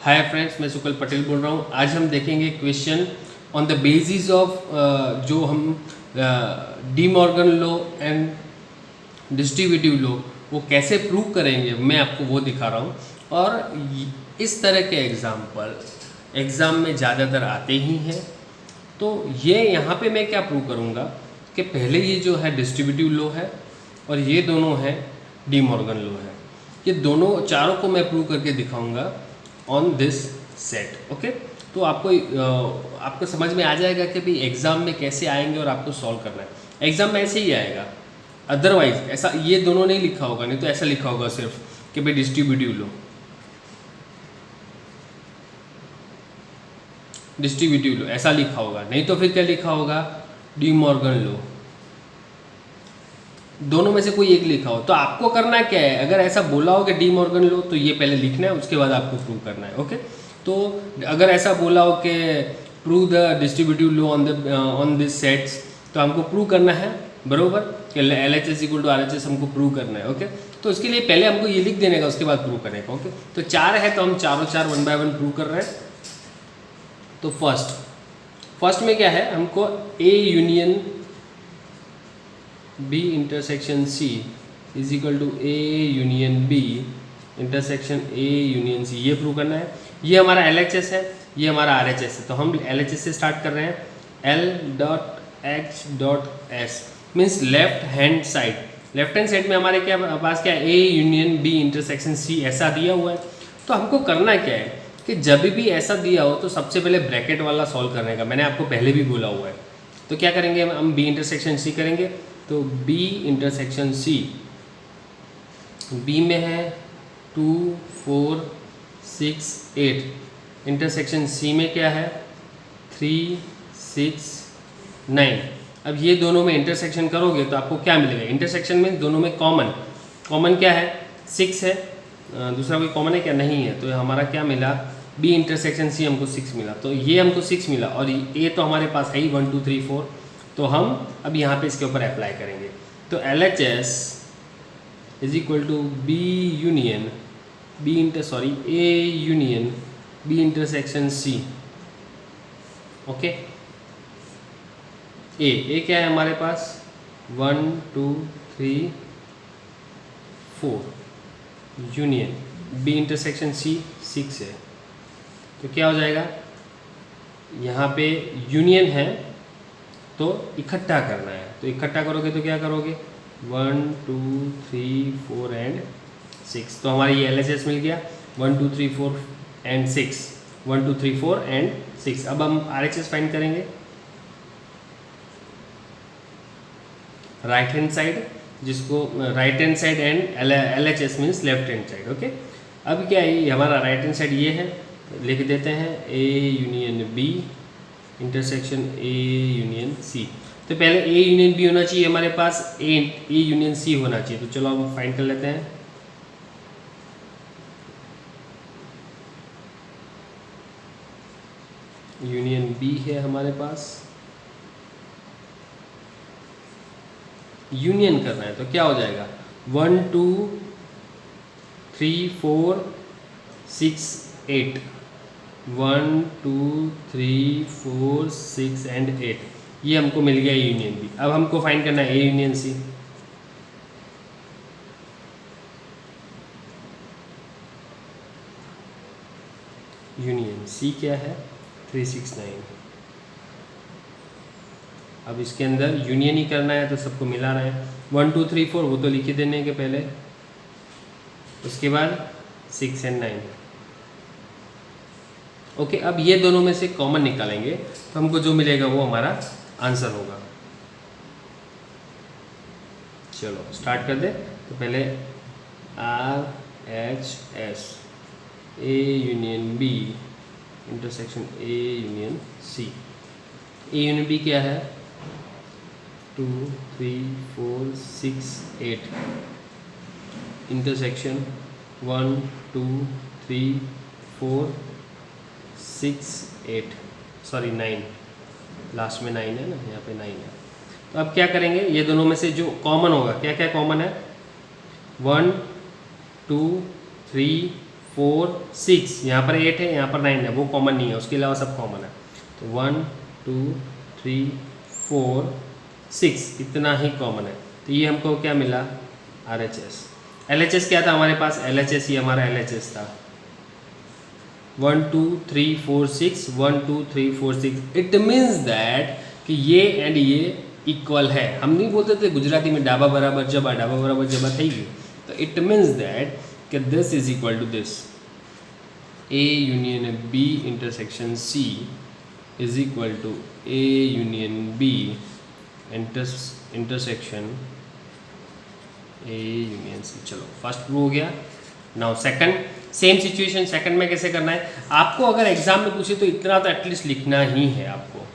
Hi friends, मैं सुकल पटेल बोल रहा हूँ। आज हम देखेंगे question on the basis of जो हम D Morgan law and distributive law वो कैसे प्रूव करेंगे, मैं आपको वो दिखा रहा हूँ। और इस तरह के एग्जाम्पल एग्ज़ाम में ज़्यादातर आते ही हैं। तो ये यहाँ पे मैं क्या प्रूव करूँगा कि पहले ये जो है डिस्ट्रीब्यूटिव लॉ है और ये दोनों है डी मॉर्गन लॉ है। ये दोनों चारों को मैं प्रूव करके दिखाऊंगा ऑन दिस सेट। ओके, तो आपको समझ में आ जाएगा कि भाई एग्ज़ाम में कैसे आएंगे और आपको सॉल्व करना है। एग्ज़ाम में ऐसे ही आएगा, अदरवाइज ऐसा ये दोनों नहीं लिखा होगा, नहीं तो ऐसा लिखा होगा सिर्फ कि भाई डिस्ट्रीब्यूटिव लो ऐसा लिखा होगा, नहीं तो फिर क्या लिखा होगा, डी मॉर्गन लो। दोनों में से कोई एक लिखा हो। तो आपको करना क्या है, अगर ऐसा बोला हो कि डी मॉर्गन लो तो ये पहले लिखना है, उसके बाद आपको प्रूव करना है। ओके, तो अगर ऐसा बोला हो कि prove the distributive low on this sets, तो हमको प्रूव करना है बरोबर कि LHS इक्वल टू RHS हमको प्रूव करना है। ओके, तो उसके लिए पहले हमको ये लिख देने का, उसके बाद प्रूव करने का। ओके, तो चार है तो हम चार वन बाय वन प्रूव कर रहे हैं। तो फर्स्ट में क्या है, हमको A union B intersection C is equal to A union B intersection A union C, ये प्रूव करना है। ये हमारा LHS है, ये हमारा RHS है। तो हम LHS से स्टार्ट कर रहे हैं। L.H.S means left hand side. Left hand side में हमारे क्या पास क्या है, A union B intersection C ऐसा दिया हुआ है। तो हमको करना क्या है कि जब भी ऐसा दिया हो तो सबसे पहले ब्रैकेट वाला सॉल्व करने का, मैंने आपको पहले भी बोला हुआ है। तो क्या करेंगे, हम B इंटरसेक्शन C करेंगे। तो B इंटरसेक्शन C, B में है 2 4 6 8, इंटरसेक्शन C में क्या है 3 6 9। अब ये दोनों में इंटरसेक्शन करोगे तो आपको क्या मिलेगा, इंटरसेक्शन में दोनों में कॉमन क्या है, 6 है। दूसरा कोई कॉमन है क्या, नहीं है। तो हमारा क्या मिला, B इंटरसेक्शन C हमको 6 मिला। तो ये हमको 6 मिला और A तो हमारे पास है ही 1 2 3 4। तो हम अब यहाँ पे इसके ऊपर अप्लाई करेंगे। तो LHS is equal to A union B intersection C। Okay, A क्या है हमारे पास 1 2 3 4 यूनियन B इंटरसेक्शन C 6 है। तो क्या हो जाएगा, यहाँ पे यूनियन है तो इकट्ठा करना है। तो इकट्ठा करोगे तो क्या करोगे, 1 2 3 4 एंड 6। तो हमारा ये LHS मिल गया 1 2 3 4 एंड 6, 1 2 3 4 एंड 6। अब हम RHS फाइंड करेंगे राइट हैंड साइड, जिसको right hand side and LHS means left hand side. Okay, अब क्या है, हमारा राइट हैंड साइड ये है, लिख देते हैं A union B intersection A union C। तो पहले A यूनियन B होना चाहिए हमारे पास, A यूनियन C होना चाहिए। तो चलो हम फाइंड कर लेते हैं। यूनियन B है हमारे पास, यूनियन करना है तो क्या हो जाएगा 1 2 3 4 6 8, 1 2 3 4 6 एंड 8। ये हमको मिल गया यूनियन B। अब हमको फाइंड करना है A union C। Union C क्या है 3 6 9। अब इसके अंदर यूनियन ही करना है तो सबको मिला रहे हैं। 1 2 3 4 वो तो लिख ही देने के पहले, उसके बाद 6 एंड 9। ओके, अब ये दोनों में से कॉमन निकालेंगे तो हमको जो मिलेगा वो हमारा आंसर होगा। चलो स्टार्ट कर दे। तो पहले RHS A union B intersection A union C। A union B क्या है 2 3 4 6 8, इंटरसेक्शन 1 2 3 4 6 8, सॉरी 9, लास्ट में 9 है ना, यहाँ पे 9 है। तो अब क्या करेंगे, ये दोनों में से जो कॉमन होगा, क्या क्या कॉमन है 1 2 3 4 6, यहाँ पर 8 है, यहाँ पर 9 है, वो कॉमन नहीं है, उसके अलावा सब कॉमन है। तो 1 2 3 4 6 इतना ही कॉमन है। तो ये हमको क्या मिला, RHS। LHS क्या था हमारे पास, LHS ये हमारा LHS था 1 2 3 4 6 1 2 3 4 6। इट मीन्स दैट कि ये एंड ये इक्वल है। हम नहीं बोलते थे गुजराती में डाबा बराबर जबा, डाबा बराबर जबा થઈ ગયું। तो इट मीन्स दैट कि this is equal to this, A union B intersection C is equal to A union B intersection A union C। चलो फर्स्ट प्रूव हो गया। Now second, same situation, second में कैसे करना है आपको, अगर एग्जाम में पूछे तो इतना तो एटलीस्ट लिखना ही है आपको।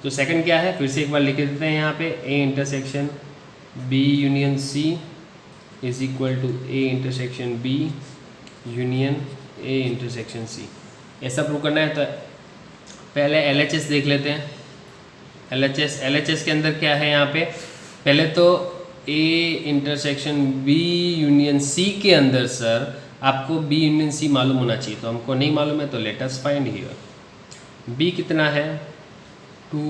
तो सेकंड क्या है, फिर से एक बार लिख देते हैं यहाँ पे, A intersection B union C is equal to A intersection B union A intersection C। ऐसा प्रूव करना है। तो पहले LHS देख लेते हैं। LHS के अंदर क्या है यहाँ पे, पहले तो A intersection B union C के अंदर सर आपको B यूनियन C मालूम होना चाहिए, तो हमको नहीं मालूम है, तो let us find here. B कितना है 2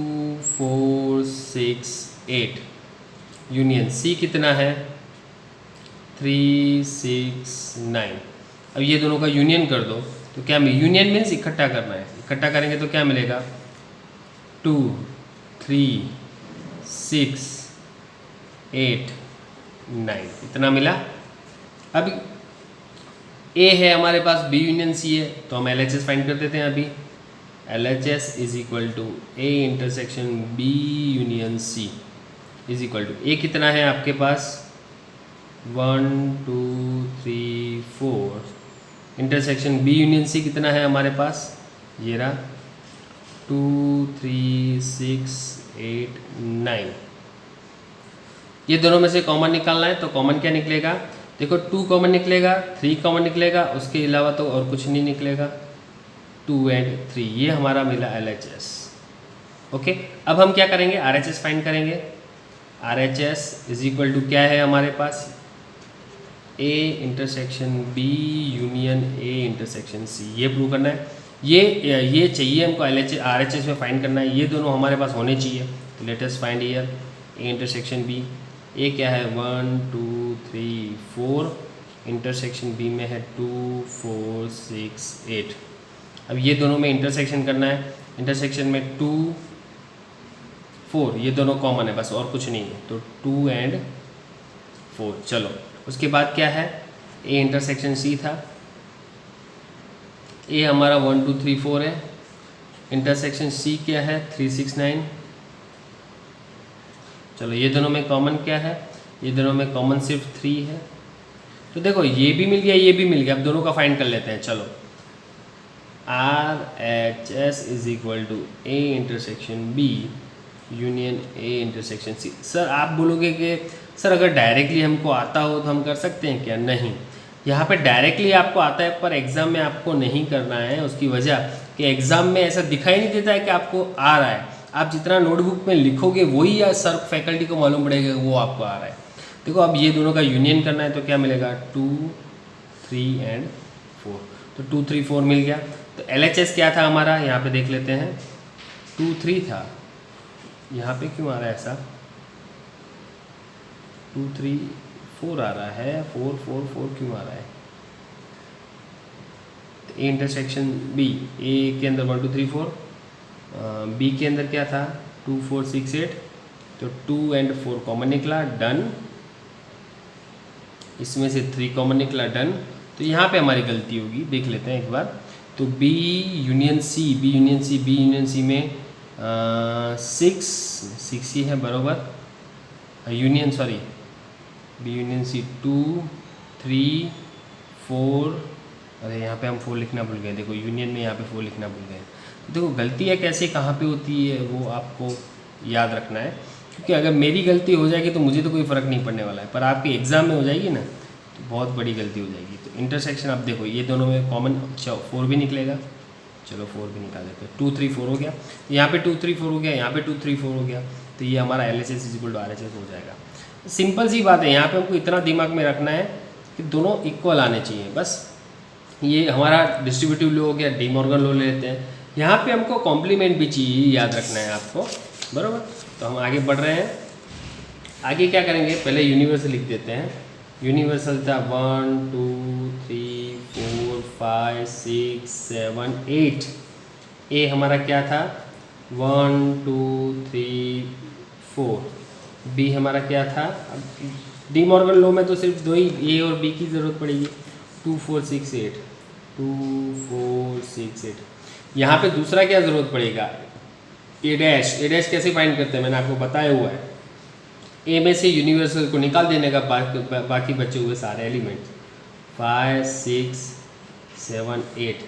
4 6 8 यूनियन C कितना है 3 6 9। अब ये दोनों का यूनियन कर दो तो क्या मिलेगा, यूनियन मीन्स इकट्ठा करना है, इकट्ठा करेंगे तो क्या मिलेगा 2 3 6 8 9 इतना मिला। अब A है हमारे पास, B यूनियन C है, तो हम LHS फाइंड कर देते हैं अभी। LHS is equal to A intersection B union C is equal to A कितना है आपके पास 1 2 3 4 इंटरसेक्शन B यूनियन C कितना है हमारे पास, ये रहा 2 3 6 8 9। ये दोनों में से कॉमन निकालना है, तो कॉमन क्या निकलेगा, देखो 2 कॉमन निकलेगा, 3 कॉमन निकलेगा, उसके अलावा तो और कुछ नहीं निकलेगा, 2 एंड 3। ये हमारा मिला LHS। ओके, अब हम क्या करेंगे, RHS फाइंड करेंगे। RHS इज इक्वल टू क्या है हमारे पास, A intersection B union A intersection C। ये प्रूव करना है, ये चाहिए हमको RHS में फाइंड करना है, ये दोनों हमारे पास होने चाहिए। तो let us find here A intersection B। A क्या है 1 2 3 4, इंटरसेक्शन B में है 2 4 6 8। अब ये दोनों में इंटरसेक्शन करना है, इंटरसेक्शन में 2 4 ये दोनों कॉमन है बस, और कुछ नहीं है, तो 2 एंड 4। चलो उसके बाद क्या है, A इंटरसेक्शन C था, A हमारा 1 2 3 4 है, इंटरसेक्शन C क्या है 3 6 9। चलो ये दोनों में कॉमन क्या है, ये दोनों में कॉमन सिर्फ 3 है। तो देखो ये भी मिल गया, ये भी मिल गया, अब दोनों का फाइंड कर लेते हैं। चलो RHS is equal to A intersection B union A intersection C। Sir आप बोलोगे कि सर अगर डायरेक्टली हमको आता हो तो हम कर सकते हैं क्या, नहीं, यहाँ पे डायरेक्टली आपको आता है पर एग्ज़ाम में आपको नहीं करना है। उसकी वजह कि एग्ज़ाम में ऐसा दिखाई नहीं देता है कि आपको आ रहा है, आप जितना नोटबुक में लिखोगे वही या सर फैकल्टी को मालूम पड़ेगा वो आपको आ रहा है। देखो अब ये दोनों का यूनियन करना है, तो क्या मिलेगा 2 3 एंड 4, तो 2 3 4 मिल गया। तो LHS क्या था हमारा, यहाँ पे देख लेते हैं 2 3 था, यहाँ पे क्यों आ रहा है ऐसा, 2 3 4 आ रहा है, 4 4 4 क्यों आ रहा है। तो A इंटरसेक्शन B, A के अंदर 1 2 3 4, B के अंदर क्या था 2 4 6 8, तो 2 एंड 4 कॉमन निकला, डन। इसमें से 3 कॉमन निकला, डन। तो यहाँ पे हमारी गलती होगी, देख लेते हैं एक बार। तो B union C, B union C, B union C में 6 ही है बराबर, union sorry B union C 2 3 4, अरे यहाँ पे हम 4 लिखना भूल गए, देखो यूनियन में यहाँ पे 4 लिखना भूल गए। देखो गलती है कैसे कहाँ पे होती है वो आपको याद रखना है, क्योंकि अगर मेरी गलती हो जाएगी तो मुझे तो कोई फ़र्क नहीं पड़ने वाला है, पर आपकी एग्ज़ाम में हो जाएगी ना तो बहुत बड़ी गलती हो जाएगी। तो इंटरसेक्शन आप देखो ये दोनों में कॉमन 4 भी निकलेगा, चलो 4 भी निकाल देते हैं, 2 3 4 हो गया, यहाँ पे 2 3 4 हो गया, यहाँ पे 2 3 4 हो गया, तो ये हमारा LHS is equal to RHS हो जाएगा। सिंपल सी बात है, यहाँ पे हमको इतना दिमाग में रखना है कि दोनों इक्वल आने चाहिए बस। ये हमारा डिस्ट्रीब्यूटिव लॉ हो गया, डी मॉर्गन लॉ लेते हैं। यहाँ पे हमको कॉम्प्लीमेंट भी चाहिए, याद रखना है आपको, बराबर। तो हम आगे बढ़ रहे हैं। आगे क्या करेंगे, पहले यूनिवर्सल लिख देते हैं। यूनिवर्सल था 1 2 3 4 5 6 7 8। ए हमारा क्या था 1 2 3 4। बी हमारा क्या था, डी मॉर्गन लॉ में तो सिर्फ दो ही ए और बी की ज़रूरत पड़ेगी, 2 4 6 8 2 4 6 8। यहाँ पे दूसरा क्या ज़रूरत पड़ेगा, ए डैश। ए डैश कैसे फाइंड करते हैं, मैंने आपको बताया हुआ है। ए में से यूनिवर्सल को निकाल देने का, बाकी बचे हुए सारे elements 5 6 7 8।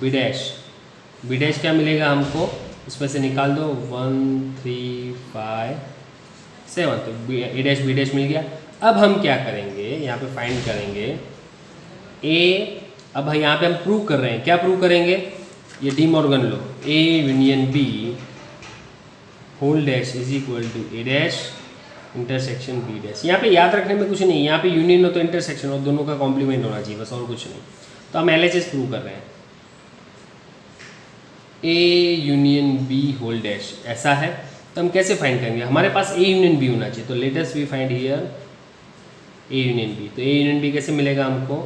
B dash, B dash क्या मिलेगा हमको, इसमें से निकाल दो 1 3 5 7। तो ए डैश बी डैश मिल गया। अब हम क्या करेंगे, यहाँ पे फाइंड करेंगे ए। अब यहाँ पे हम प्रूव कर रहे हैं, क्या प्रूव करेंगे, ये de Morgan law, A union B whole dash is equal to A dash intersection B dash. यहाँ पे याद रखने में कुछ नहीं, यहाँ पे यूनियन हो तो इंटरसेक्शन हो, दोनों का कॉम्प्लीमेंट होना चाहिए, बस और कुछ नहीं। तो हम LHS प्रूव कर रहे हैं, A union B whole dash ऐसा है। तो हम कैसे फाइंड करेंगे, हमारे पास ए यूनियन बी होना चाहिए। तो let us we find here A union B. तो ए यूनियन बी कैसे मिलेगा हमको,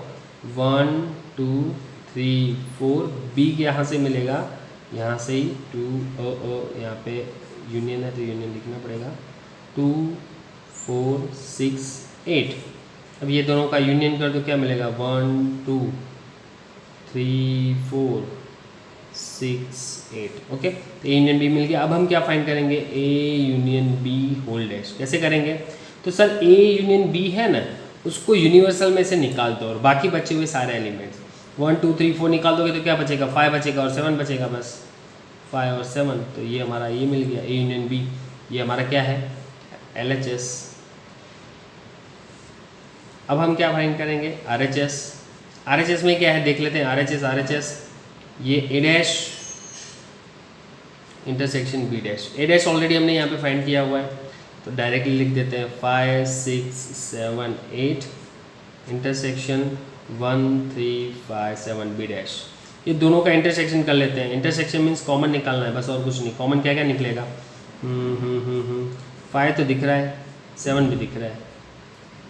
1 2 3 4। बी यहाँ से मिलेगा, यहाँ से ही 2 यहाँ पे यूनियन है तो यूनियन लिखना पड़ेगा, 2 4 6 8। अब ये दोनों का यूनियन कर दो, क्या मिलेगा 1 2 3 4 6 8। ओके, तो ए यूनियन बी मिल गया। अब हम क्या फाइंड करेंगे, A union B whole dash. कैसे करेंगे, तो सर ए यूनियन बी है ना, उसको यूनिवर्सल में से निकाल दो और बाकी बचे हुए सारे एलिमेंट्स 1 2 3 4 निकाल दोगे तो क्या बचेगा, 5 बचेगा और 7 बचेगा, बस 5 और 7। तो ये हमारा ये मिल गया ए यूनियन बी। ये हमारा क्या है, LHS। अब हम क्या फाइंड करेंगे, RHS। RHS में क्या है देख लेते हैं, RHS ये ए डैश इंटरसेक्शन बी डैश। ए डैश ऑलरेडी हमने यहाँ पे फाइंड किया हुआ है, तो डायरेक्टली लिख देते हैं 5 6 7 8 इंटरसेक्शन 1 3 5 7 बी डैश। ये दोनों का इंटरसेक्शन कर लेते हैं। इंटरसेक्शन मीन्स कॉमन निकालना है, बस और कुछ नहीं। कॉमन क्या क्या निकलेगा, 5 तो दिख रहा है, 7 भी दिख रहा है।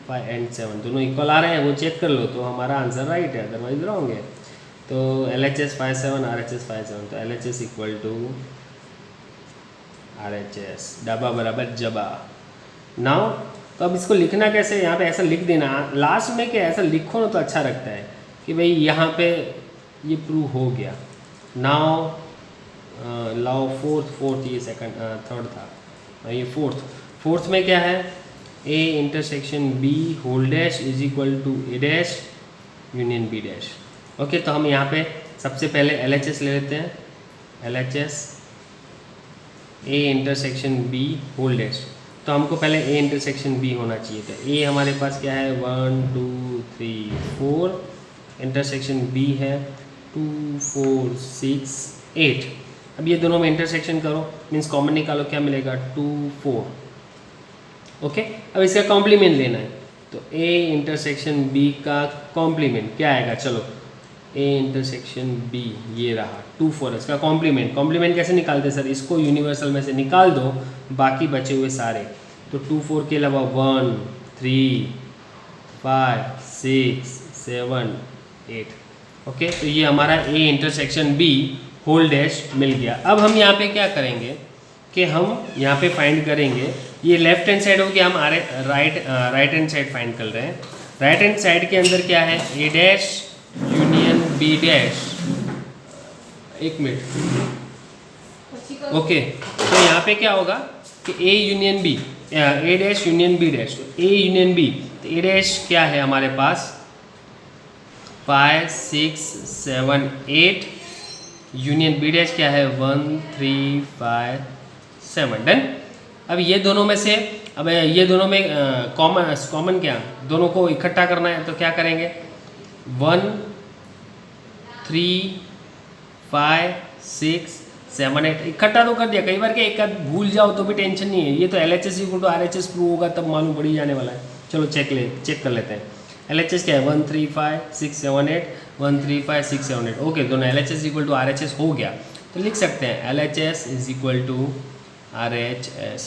5 एंड 7 दोनों इक्वल आ रहे हैं, वो चेक कर लो तो हमारा आंसर राइट है, अदरवाइज रॉन्ग है। तो LHS 5 7 RHS 5 7। तो LHS इक्वल टू RHS, डबा बराबर जबा। नाउ तो अब इसको लिखना कैसे, यहाँ पे ऐसा लिख देना लास्ट में, क्या ऐसा लिखो ना तो अच्छा लगता है कि भाई यहाँ पे ये प्रूव हो गया। नाउ लाओ फोर्थ, ये सेकंड थर्ड था, ये फोर्थ में क्या है, A intersection B whole dash is equal to A dash union B dash. Okay, तो हम यहाँ पे सबसे पहले LHS ले लेते हैं। LHS A intersection B whole dash. तो हमको पहले ए इंटरसेक्शन बी होना चाहिए था। ए हमारे पास क्या है 1 2 3 4, इंटरसेक्शन बी है 2 4 6 8। अब ये दोनों में इंटरसेक्शन करो, मीन्स कॉमन निकालो, क्या मिलेगा 2 4। ओके, अब इसका कॉम्प्लीमेंट लेना है, तो ए इंटरसेक्शन बी का कॉम्प्लीमेंट क्या आएगा, चलो ए इंटरसेक्शन बी ये रहा 2 4, इसका कॉम्प्लीमेंट कैसे निकालते सर, इसको यूनिवर्सल में से निकाल दो, बाकी बचे हुए सारे। तो 2 4 के अलावा 1 3 5 6 7 8। ओके, तो ये हमारा A intersection B whole dash मिल गया। अब हम यहाँ पे क्या करेंगे कि हम यहाँ पे फाइंड करेंगे, ये लेफ्ट हैंड साइड हो गया, हम राइट हैंड साइड फाइंड कर रहे हैं। राइट हैंड साइड के अंदर क्या है, A dash union B dash. एक मिनट, ओके, तो यहाँ पे क्या होगा कि A union B, A dash union B dash. तो ए यूनियन बी, तो ए डैश क्या है हमारे पास 5 6 7 8, यूनियन बी डैश क्या है 1 3 5 7। डन। अब ये दोनों में से, अब ये दोनों में कॉमन क्या, दोनों को इकट्ठा करना है, तो क्या करेंगे 1 3 5 6 7 8 इकट्ठा तो कर दिया। कई बार क्या एक आध भूल जाओ तो भी टेंशन नहीं है, ये तो LHS equal to RHS prove होगा तब मालूम पड़ी जाने वाला है। चलो चेक कर लेते हैं। LHS क्या है 135,678 135,678 ओके, दोनों LHS इक्वल टू RHS हो गया तो लिख सकते हैं LHS is equal to RHS।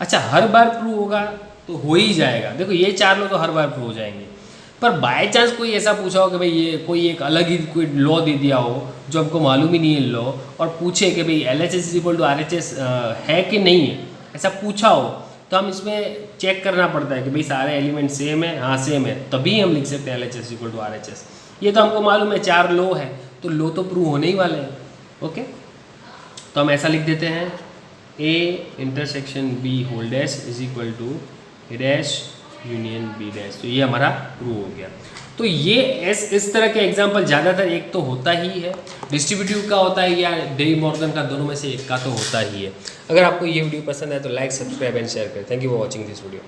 अच्छा, हर बार प्रूव होगा तो हो ही जाएगा, देखो ये 4 लो तो हर बार प्रूव हो जाएंगे, पर बाय चांस कोई ऐसा पूछा हो कि भाई ये कोई एक अलग ही कोई लॉ दे दिया हो जो हमको मालूम ही नहीं है लॉ, और पूछे कि भाई LHS is equal to RHS है कि नहीं है, ऐसा पूछा हो तो हम इसमें चेक करना पड़ता है कि भाई सारे एलिमेंट सेम है, हाँ सेम है, तभी हम लिख सकते हैं LHS इक्वल टू RHS। ये तो हमको मालूम है 4 लॉ है तो लॉ तो प्रूव होने ही वाले हैं। ओके, तो हम ऐसा लिख देते हैं A intersection B whole dash is equal to A dash union B dash, तो ये हमारा प्रूव हो गया। तो ये इस तरह के एग्जाम्पल ज़्यादातर एक तो होता ही है, डिस्ट्रीब्यूटिव का होता है या डे मॉर्गन का, दोनों में से एक का तो होता ही है। अगर आपको ये वीडियो पसंद है तो लाइक, सब्सक्राइब एंड शेयर करें। Thank you for watching this video.